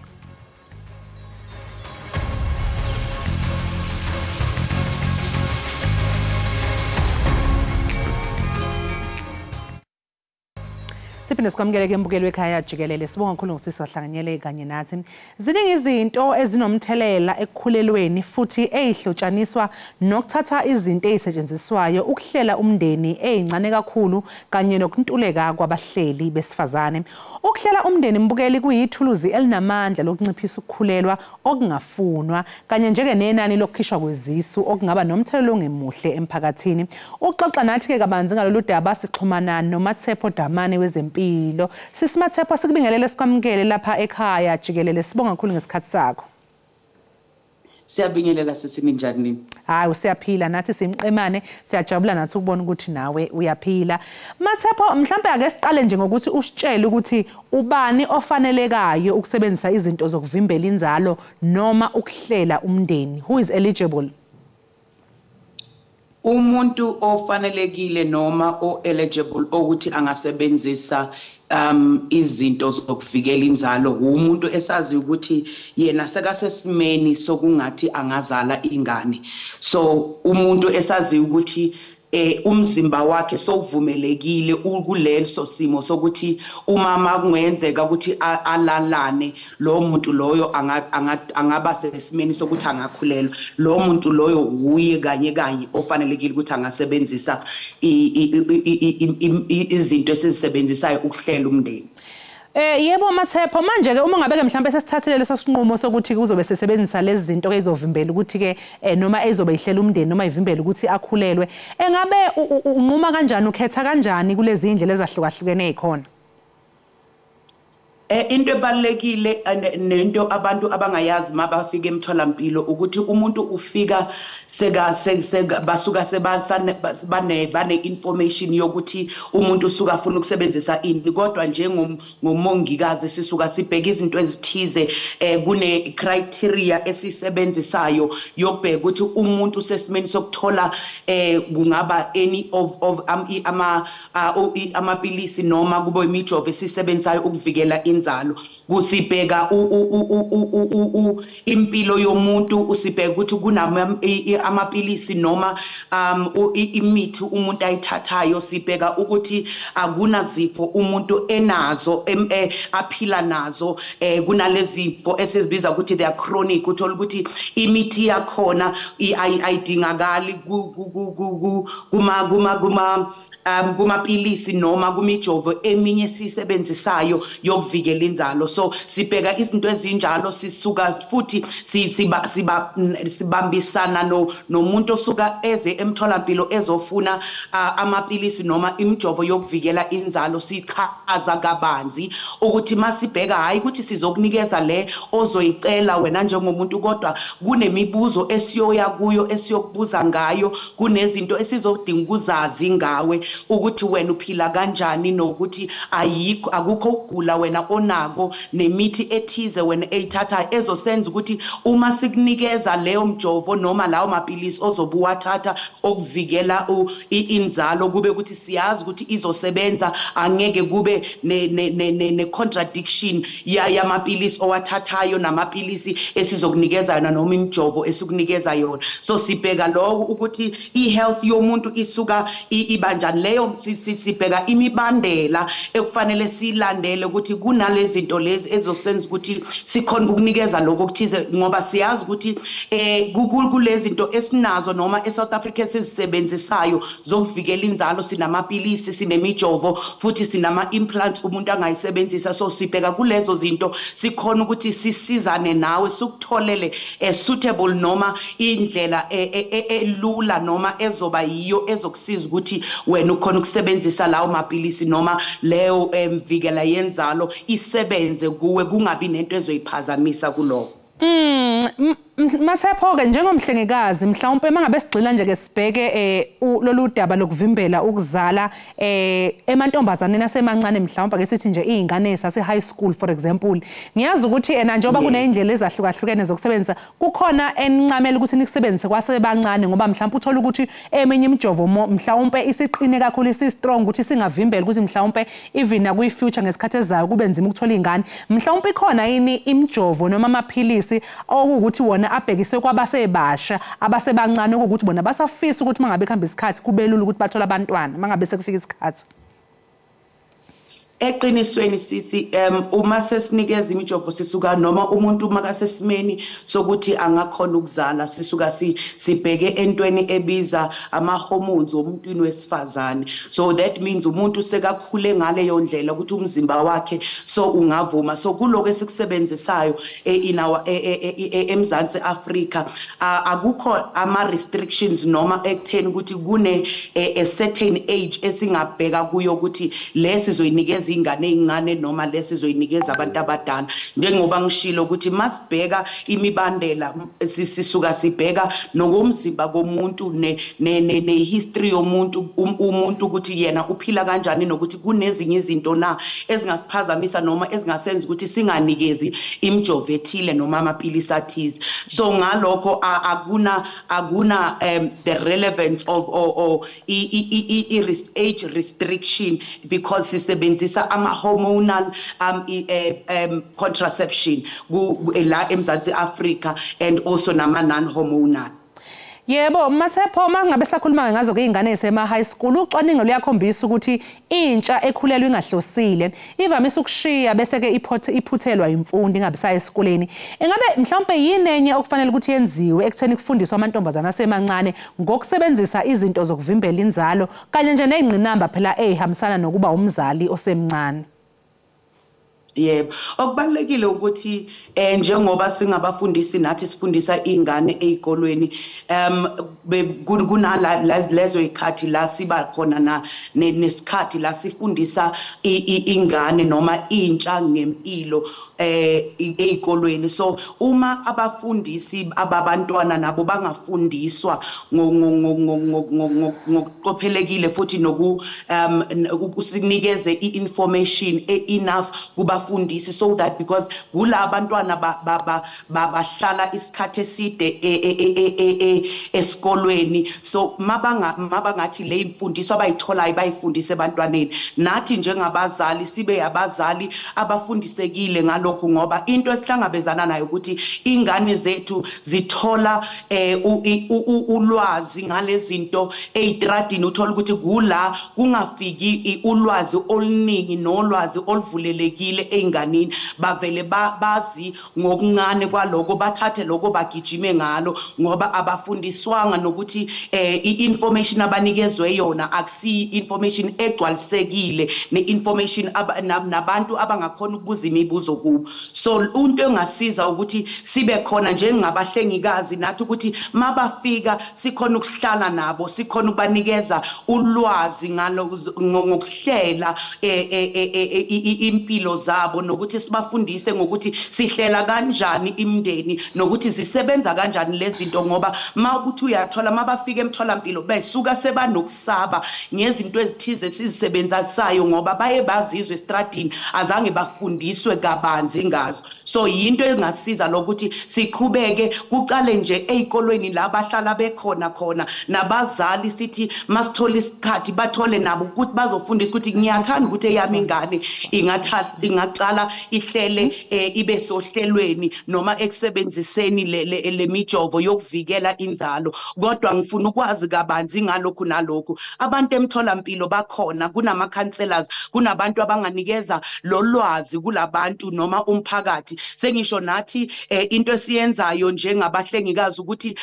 Siphinde sikwamukele ke mbukeli wekhaya Jikelele sibonga kakhulu ukuthi siwahlanganyele kanye nathi. Ziningi izinto ezinomthelela ekukhulelweni futhi ezihlotshaniswa nokuthatha izinto ezisetshenziswayo ukuhlela umndeni ezincane kakhulu kanye nokuntuleka kwabahleli besifazane. Ukuhlela umndeni mbukeli kuyithuluzi elinamandla lokunciphisa ukukhulelwa okungafunwa kanye njenge nenani lokukhishwa kwezisu okungaba nomthelelo ongemuhle emphakathini. Uxoxa nathi ke kabanzi ngalolu daba sixhumana noMatshepo Damane wezempilo. Sisimatshepo sikubingelele sikwamukele lapha ekhaya Jikelele sibonga kakhulu ngesikhathi sakho. Siyabingelela sisimi njani? Hayi usiyaphila nathi simqemane siyajabula nathi ukubona ukuthi nawe uyaphila. Matshepo mhlambe ake siqale nje ngokuthi usitshele ukuthi ubani ofanelekayo ukusebenzisa izinto zokuvimbela inzalo noma ukuhlela umndeni. Who is eligible? Umuntu ofanelekile noma o-eligible ukuthi angasebenzisa izinto zokuvikela inzalo umuntu esazi ukuthi yena sekasesimeni sokungathi angazala ingane. So umuntu esazi ukuthi umzimba wakhe sovumelekile ukuleso simo sokuthi umama kungenzeka ukuthi alalane lo muntu loyo angaba sesimeni sokuthi angakhulelwa lo muntu loyo uye kanye ofanelekile ukuthi angasebenzisa izinto esizisebenzisayo ukuhlela umndeni. Yebo Matshepo manje ke uma ngabe ke mhlambe sesithathelele sosinqumo sokuthi kuzobe sesebenzisa lezi zinto ke izovimbela ukuthi ke noma ezobe ihlela umndeni noma ivimbela ukuthi akhulelwe engabe unquma kanjani ukhetha kanjani kulezi indlela ezahlukahlukene ezikhona? Into ebalekile nento abantu abangayazi mabafika emtholampilo ukuthi umuntu ufika basuka bane information yokuthi umuntu usuka afuna ukusebenzisa ini kodwa ngomongikazi sisuka sibheka izinto ezithize kune criteria esisebenzisayo yokubheka ukuthi umuntu sesimeni sokuthola kungaba any of amapilisi noma kubo imijovo esisebenzayo ukuvikela inzalo kusibheka impilo yomuntu usibheka ukuthi kunama amapilisi noma imithi umuntu ayithathayo sibheka ukuthi akunazifo umuntu enazo aphila nazo kunalezifo esizibiza ukuthi they are chronic uthola ukuthi imithi yakhona ayidingakali kuma kumapilisi noma kumijovo eminye sisebenzisayo yokuvikela inzalo. So sibheka izinto ezinjalo sisuka futhi sibambisana nomuntu osuka eze emtholampilo ezofuna amapilisi noma imijovo yokuvikela inzalo. Sichaza kabanzi ukuthi masibheka hayi ukuthi sizokunikeza le ozoyicela wena njengomuntu, kodwa kunemibuzo esiyoya kuyo esiyokubuza ngayo, kunezinto esizodinga ukuzazi ngawe ukuthi wena uphila kanjani nokuthi akukho ukugula wena onako nemithi ethize wena eyithatha ezosenza ukuthi uma sikunikeza leyo mjovo noma lawo mapilisi ozobuwathatha okuvikela inzalo kube ukuthi siyazi ukuthi izosebenza, angeke kube ne contradiction yamapilisi owathathayo namapilisi esizokunikeza yona noma imjovo esikunikeza yona. So sibheka lokho ukuthi i-health yomuntu isuka ibanjani. Leyo sibheka imibandela ekufanele silandele ukuthi kunalezi zinto lezi ezosenza ukuthi sikhona ukunikeza lokho okuthize, ngoba siyazi ukuthi kulezi zinto esinazo noma eSouth Africa sizisebenzisayo zokuvikela inzalo, sinamapilisi, sinemijovo futhi sinama implants umuntu angayisebenzisa. So sibheka kulezo zinto sikhona ukuthi sisizane nawe sikutholele suitable noma indlela elula noma ezoba yiyo ezokusiza ukuthi wena ukhona ukusebenzisa lawo mapilisi noma leyo mvikela yenzalo isebenze kuwe, kungabi nento ezoyiphazamisa kuloko. Mathepho ke njengomhlengikazi mhlawumbe mangabe sigxila nje ke sibheke lolu daba lokuvimbela ukuzala emantombazaneni asemancane, mhlawumbe ke sithi nje izingane esase high school for example, ngiyazi ukuthi njengoba kunezindlela ezahlukahlukene zokusebenzisa, kukhona encamela ukuthi nikusebenzise kwasebancane ngoba mhlawumbe uthola ukuthi eminye imijovo mhlawumbe isiqine kakhulu, isistrong ukuthi singavimbela ukuthi mhlawumbe even nakuyi future ngesikhathi ezayo kube nzima ukuthola izingane. Mhlawumbe ikhona yini imijovo noma amaphilisi okuthi wona abhekiswe kwabasebasha abasebancane ukuthi bona basafisa ukuthi mangabe khamba isikhathi kube lula ukuthi bathola abantwana mangabe sekufika isikhathi? Eqinisweni sisi uma sesinikeza imijovo sisuka noma umuntu makasesimeni sokuthi angakhona ukuzala sisuka sibheke entweni ebiza ama-hormones womuntu wesifazane. So that means umuntu sekakhule ngaleyo ndlela ukuthi umzimba wakhe so ungavuma. So kuloko esikusebenzisayo eMzansi Afrika akukho ama-restrictions noma ekutheni ukuthi kune a certain age esingabheka kuyo ukuthi lesizoyinikeza ingane ezincane noma lesizoyinikeza abantu abadala. Njengoba ngishilo ukuthi masibheka imibandela sisuka sibheka nokomzimba komuntu ne history yomuntu umuntu ukuthi yena uphila kanjani nokuthi kunezinye izinto na ezingasiphazamisa noma ezingasenza ukuthi singanikezi imijovo ethile noma amapilisi athize. So ngalokho akuna the relevance of age restriction because sisebenzisa ama-hormonal contraception la eMzansi Afrika and also nama non-hormonal. Yebo, Mathepho mangabe sikhuluma ngazo ke izingane esema high school, ucwaningo luyakhombisa ukuthi intsha ekhulelwe ingahlosile ivamisa ukushiya bese ke iphuthelwa imfundo ingabe saye esikoleni. Engabe mhlawumbe yini enye okufanele ukuthi yenziwe ekutheni kufundiswa amantombazana asemancane ngokusebenzisa izinto zokuvimbela inzalo kanye nje nezingqinamba phela ezihambisana nokuba umzali osemncane? Yebo, okubalekile ukuthi njengoba singabafundisi nathi sifundisa izingane ezikolweni kunala lezo ikhathi la siba khona nesikhathi la sifundisa izingane noma intsha ngempilo ezikolweni. So uma abafundisi ababantwana nabo bangafundiswa ngokuqophelekile futhi ukusinikeze i-information enough kubafundisi so that because kula abantwana bahlala isikhathi eside esikolweni, so mabangathi le imfundiso abayitholayo bayifundise abantwaneni, nathi njengabazali sibe abazali abafundisekile ngalokho, ngoba into esihlangabezana nayo ukuthi ingane zethu zithola ulwazi ngalezinto ezitradini, uthola ukuthi kula kungafiki ulwazi oluningi nolwazi oluvulelekile einganini bavele bazi ngokuncane kwaloko bathathe lokho bagijime ngalo ngoba abafundiswanga nokuthi i-information abanikezwe yona akusi information egcwalisekile ne-information nabantu abangakhona ukubuza imibuzo kubo. So into engasiza ukuthi sibe khona njengabahlengikazi nathi ukuthi mabafika sikhona ukuhlala nabo sikhona ukubanikeza ulwazi ngokuhlela impilo zabo nokuthi sibafundise ngokuthi sihlela kanjani imndeni nokuthi zisebenza kanjani lezi zinto ngoba mawukuthi uyathola mabafika emtholampilo besuka sebanokusaba ngezinto ezithize sizisebenzasayo ngoba baye bazizwe estradini azange bafundiswe kabanzi ngazo. So yinto engasiza lokuthi siqhubeke kuqale nje ezikolweni la bahlala bekhona khona nabazali sithi masithola isikhathi bathole nabo ukuthi bazofundisa ukuthi ngiyathanda ukuthi eyami ingane ingaqala ihlele ibe sohlelweni noma ekusebenziseni le mijovo yokuvikela inzalo kodwa ngifuna ukwazi kabanzi ngalokho nalokho. Abantu emtholampilo bakhona kunama counselors kunabantu abanganikeza lolwazi kulabantu noma umphakathi. Sengisho nathi into esiyenzayo njengabahlengikazi ukuthi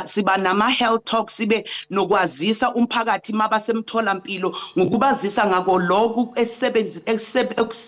siba nama health talks sibe nokwazisa umphakathi mabasemtholampilo ngokubazisa ngako lokhu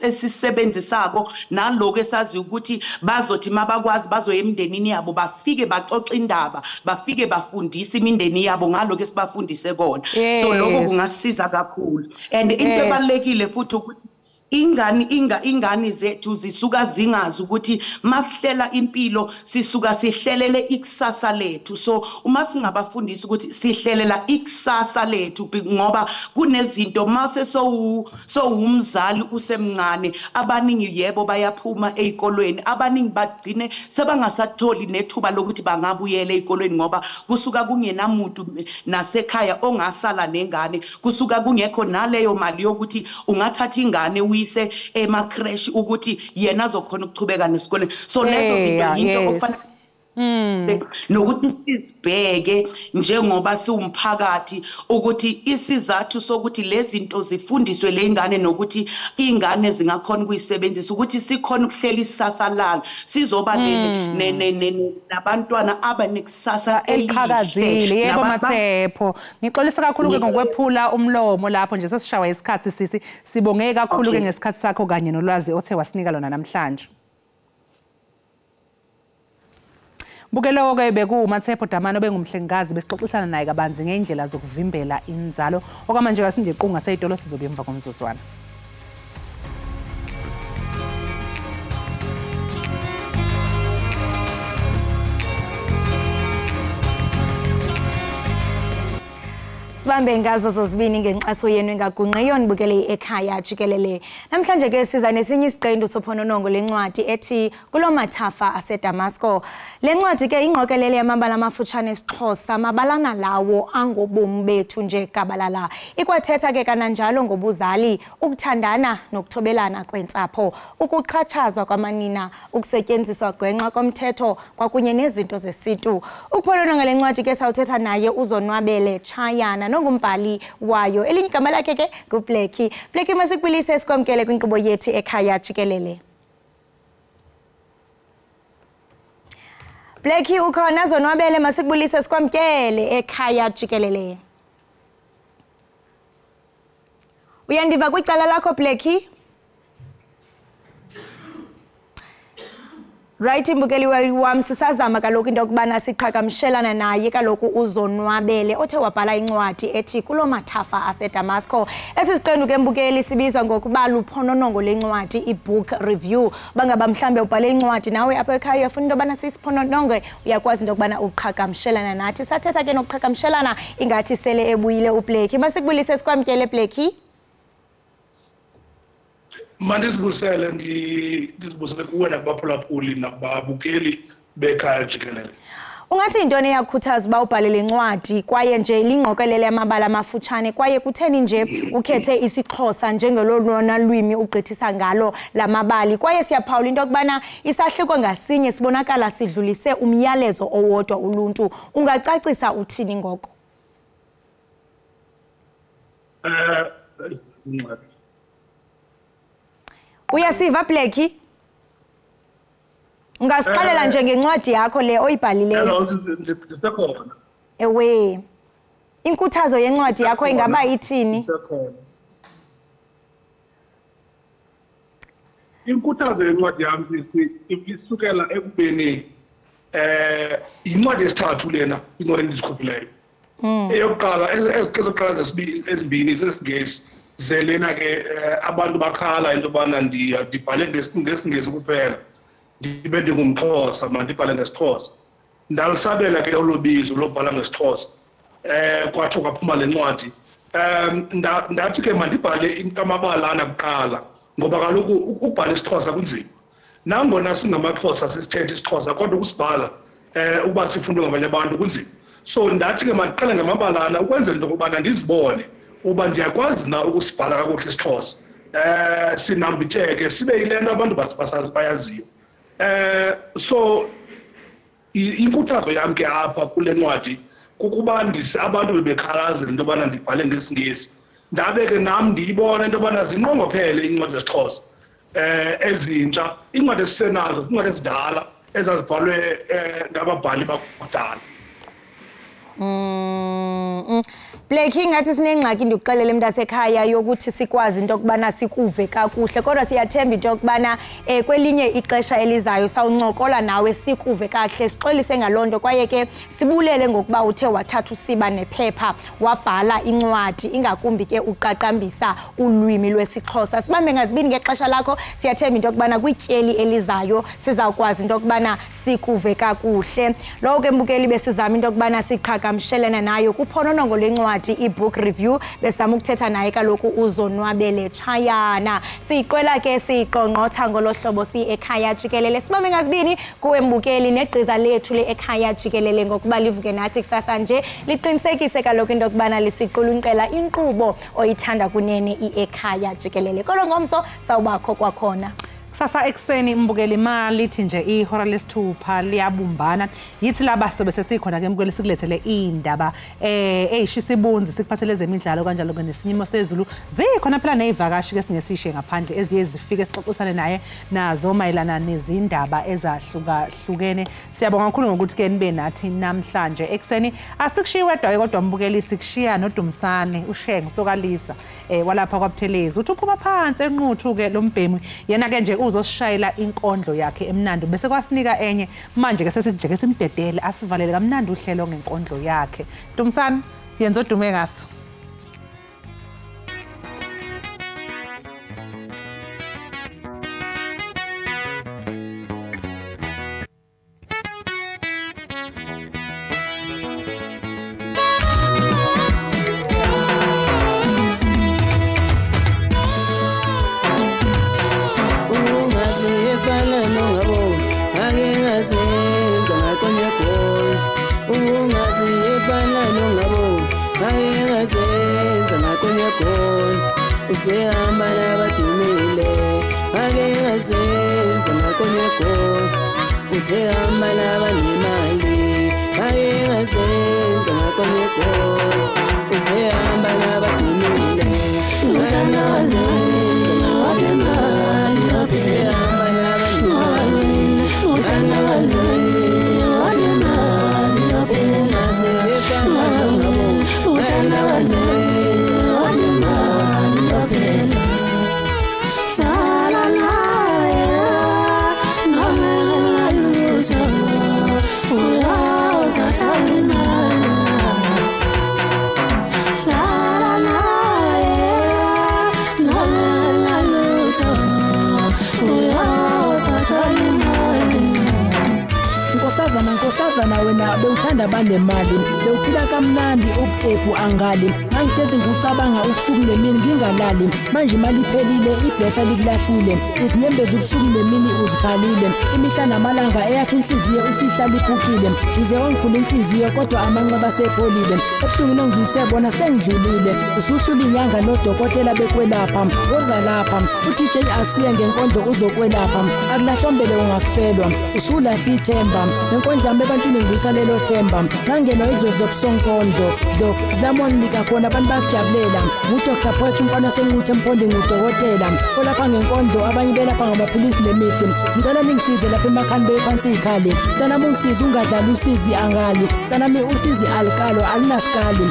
esisebenzisako naloko esazi ukuthi bazothi mabakwazi bazoya emndenini yabo bafike baxoxa indaba bafike bafundisa imindeni yabo ngaloko esibafundise kona. So lokho kungasiza kakhulu and into ebalekile futhi ukuthi ingane zethu zisuka zingazi ukuthi masihlela impilo sisuka sihlelele ikusasa lethu. So uma singabafundisa ukuthi sihlelela ikusasa lethu ngoba kunezinto mase so umzali usemncane abaningi yebo bayaphuma ezikolweni abaningi bagcine sebangasatholi nethuba lokuthi bangabuyela ezikolweni ngoba kusuka kungenamuntu nasekhaya ongasala nengane kusuka kungekho naleyo mali yokuthi ungathatha ingane uyise ema-crash ukuthi yena azokhona ukuchubeka nesikoleni. So lezo zinto yinto okufanele nokuthi sizibheke njengoba siwumphakathi ukuthi isizathu sokuthi lezi zinto zifundiswe lengane nokuthi ingane zingakhona ukuyisebenzisa ukuthi sikhona ukuhlela isasa lalo sizoba nabantwana abanekusasa eliqhakazile. Yebo Mathepho, ngixolisa kakhulu ke ngokwephula umlomo lapho nje sesishawa isikhathi sisi. Sibongeke kakhulu ke ngesikhathi sakho kanye nolwazi othe wasinika lona namhlanje. Bukelo ke bekuMathepho Damano bengumhlengikazi besixoxisana naye kabanzi ngeindlela zokuvimbela inzalo okwamanje asingequnga seyitolo sizobe emva komzuzwana. Sibambe ngazo zozibini ngenxaso yenu engagunqiyo nibukele Ekhaya Jikelele. Namhlanje ke siza nesinye isiqendu sophononongo lencwadi ethi kulo mathafa aseDamasco. Le ncwadi ke ingqokelele yamabala amafutshane esiXhosa mabalana lawo angobomi bethu nje gabalala. Ikwathetha ke kananjalo ngobuzali, ukuthandana nokuthobelana kwentsapho, ukuxhatshazwa kwamanina, ukusetyenziswa gwenxa komthetho kwakunye nezinto zesintu. Ukuphonononga le ncwadi ke sawuthetha naye Uzonwabele Chayana ngumbhali wayo. Elinye igama lakhe ke nguBlackie. Blackie, masikubulise sikwamkele kwinkqubo yethu Ekhaya Jikelele. Blackie ukhona Zonwabele, masikubulise sikwamkele Ekhaya Jikelele. Uyandiva kwicala lakho Blackie? Right imbukeli wam sisazama kaloku into yokubana siqhagamshelana naye kaloku Uzonwabele othe wabhala incwadi ethi kulo mathafa aseDamasco. Esi siqendu ke mbukeli sibizwa ngokuba luphononongo lencwadi i-book review. Bangaba mhlambe ubhale incwadi nawe apha ekhaya uyafuna into yobana sisiphonononge uyakwazi into yokubana uqhagamshelana nathi. Sathetha ke nokuqhagamshelana ingathi sele ebuyile uBlackie. Masikubulise sikwamkele Blackie. Mandisibusele ndizibusele kuwe nakubaphulaphuli nakubabukeli bekhaya Jikelele. Ungathi intoni eyakhuthaza uba ubhale le ncwadi kwaye nje lingqokelele amabala amafutshane kwaye kutheni nje ukhethe isiXhosa njengelona lwimi ugqithisa ngalo lamabali kwaye siyaphawula into yokubana isahluko ngasinye sibonakala sidlulise umyalezo owodwa uluntu. Ungacacisa uthini ngoko? Uyasiva Blackie? Ungasiqalela nje ngencwadi yakho le oyibhalileyo. Ndisekhona. Ewe. Inkuthazo yencwadi yakho ingaba ithini? Inkuthazo yencwadi yami isukela ekubeni incwadi yesithathu lena incwadi endizikhuphileyo. Eyokuqala ezoqala ezimbini zesiNgesi zelena ke abantu bakhala into yobana ndibhale ngesingesi kuphela. Ndibe ndingumXhosa mandibhale ngesixhosa. Ndalisabela ke olobizo lobhala ngesixhosa. Kwathi kwaphuma le ncwadi ndathi ke mandibhale amabalana kuqala ngoba kaloku ukubhala isixhosa kunzima. Nangona singamaXhosa sisithethe isixhosa kodwa ukusibhala uba sifundwe ngabanye abantu kunzima. So ndathi ke mandiqale ngamabalana ukwenzela into yokubana ndizibone uba ndiyakwazi na ukusibhala kakuhle isixhosa. Sinambitheke sibe yile nto abantu bayaziyo. So inkuthazo yami ke apha kule ncwadi kukuba abantu bebekhalazela into yobana ndibhale ngesingesi. Ndabe ke nam ndiyibona into yobana zinqongophele iincwadi zesixhosa ezintsha, iincwadi esisenazo, iincwadi ezidala ezazibhalwe ngababhali bakudala. Blackie ngathi sinengxaki ndikuxelele mntasekhaya yokuthi sikwazi into yokubana sikuve kakuhle kodwa siyathemba into yokubana kwelinye ixesha elizayo sawuncokola nawe sikuve kakuhle sixolise ngalonto kwaye ke sibulele ngokuba uthe wathatha usiba nephepha wabhala incwadi ingakumbi ke uqaqambisa ulwimi lwesiXhosa. Sibambe ngazibini ngexesha lakho siyathemba into yokubana kwityeli elizayo sizawukwazi into yokubana sikuve kakuhle. Lo ke mbukeli besizama into yokubana siqhagamshelene nayo kuphononongo lencwadi i-book review besama ukuthetha naye kaloku uzonwabele Chayana. Siyiqwela ke siyiqongqotha ngolo hlobo Ekhaya Jikelele. Sibambe ngazibini kuwe mbukeli negqiza lethu le-Ekhaya Jikelele ngokuba livuke nathi kusasa nje liqinisekise kaloku into yokubana lisiqulunqela inkqubo oyithanda kunene i-Ekhaya Jikelele. Kodwa ngomso sawubakho kwakhona. Sasa ekseni mbukeli imali ithi nje ihora lesithupha liyabumbana yithi laba sobe sesikhona ke mbukeli sikulethele indaba eyishisa ibunzi sikuphathele ezemidlalo kanjalo ke nesinyimo sezulu zikhona phela nezivakashi ke singesishe ngaphandle eziye zifike sixoxisane naye nazo mayelana nezindaba ezahlukahlukene. Siyabonga kakhulu ngokuthi ke nibe nathi namhlanje ekseni asikushiye wedwa kodwa mbukeli sikushiya noDumsane uSheng sokalisa walapha kwaButhelezi uthi uphuma phansi enquthu ke lo mbhemi yena ke nje uzosishayela inkondlo yakhe emnandi bese kwasinika enye manje ke sesithi nje ke simdedele asivalele kamnandi uhlelo ngenkondlo yakhe. Dumsane yenza odume ngaso. Usehamba nabadumile ake ngazenza ngakonyeko usehamba nabanemali ake ngazenza ngakonyeko usehamba nabadumile usehamba nabanemali usehamba nabanemali usehamba Nkosazana wena bewuthanda banemali bewuphila kamnandi ubutepu angali ngihlezi ngicabanga ubusuku nemini ngingalali manje imali iphelile iblessa likulahlile izinyembezi ubusuku nemini uzikhalile imihla namalanga eyakhe inhliziyo isihlala iphukile ize ongikhula inhliziyo kodwa amanqeba sepholile ebuhlungini ngizisebona sengidlulile usuhlula inyanga nodokotela bekwelapha woza lapha uDJ asiye ngenkondlo uzokwelapha akulahlombele ungakufelwa usulahla ithemba enkondla abantu ebantwini ngibuyisa lelo themba ngangena izwe zobusonkondlo zamonika khona abantu bakujabulela uDr Poet umfana sengithi empondi ngudokotela olapha ngenkondlo abanye belapha ngamaphilisi nemithi ngicela ningisize lapha emakhanda bephansi ikhali mntanami ungisize ungadlali usizi angali mntanami usizi alikalo alinaskali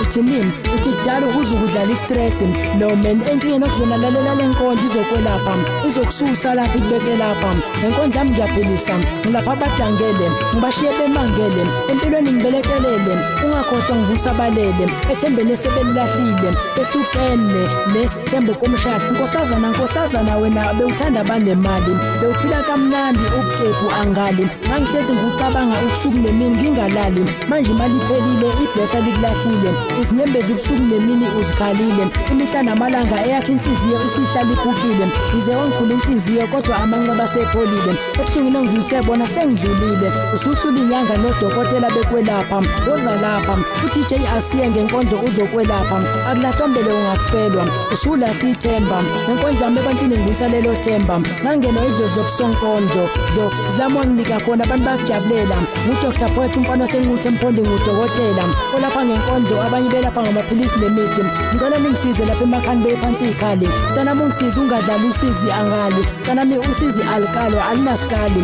uthini uthi kudala uzukudlala istress no man enkingeni okuzona lalela lenkonzo izokwelapha izokususa lapha ikubeke lapha lenkondlo yami ngiyaphilisa ngilapha abadangele ngibashiye bemangele empilweni ngibelekelele ungakhohlwa ngivusa balele ethembeni sebelilahlile ehlukene nethembo komshado nkosazana wena bewuthanda abanemali bewuphila kamnandi ubutepu angali mangihlezi ngicabanga ubusuku nemini ngingalali manje imali iphelile iblessa likulahlile izinyembezi ubusuku nemini uzikhalile imihla namalanga eyakhe inhliziyo isihlala iphukile ize wangikhula inhliziyo kodwa amanxeba sepholile ebuhlungini engizisebona sengidlulile usuhlula inyanga nodokotela bekwelapha woza lapha uDJ asiye ngenkondlo uzokwelapha akulahlambele ungakufelwa usulahla ithemba ngenkondlo yami ebantwini ngibuyisa lelo themba ngangena izwe zobusonkondlo zamonika khona abantu bakujabulela uDr Poet umfana sengithi empondi ngudokotela olapha ngenkondlo abanye belapha ngamaphilisi nemithi ngicela ningisize lapha emakhanda bephansi ikhali mntanami ungisize ungadlali usizi angali mntanami usizi alikalo alinaskali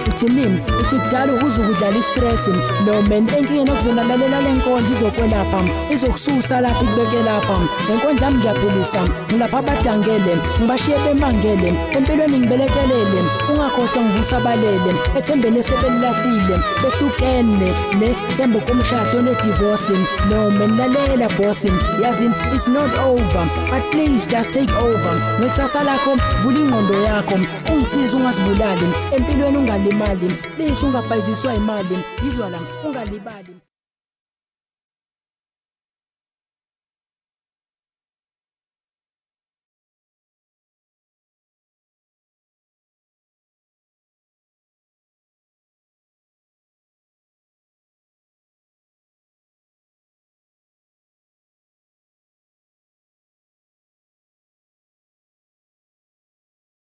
uthini uthi kudala uzukudlala istress no man enkingeni okuzona lalela lenkonzo izokwelapha izokususa lapha ikubeke lapha lenkondlo yami ngiyaphilisa ngilapha abadangele ngibashiye bemangele empilweni ngibelekelele ungakhohlwa ngivusa balele ethembeni sebelilahlile behlukene nethembo komshado nedivorce no man lalela boss yazi it's not over but please just take over ngekusasa lakho vula ingqondo yakho ungisize ungasibulali empilweni ungalimali please ungabhayiziswa imali izwa la ungalibali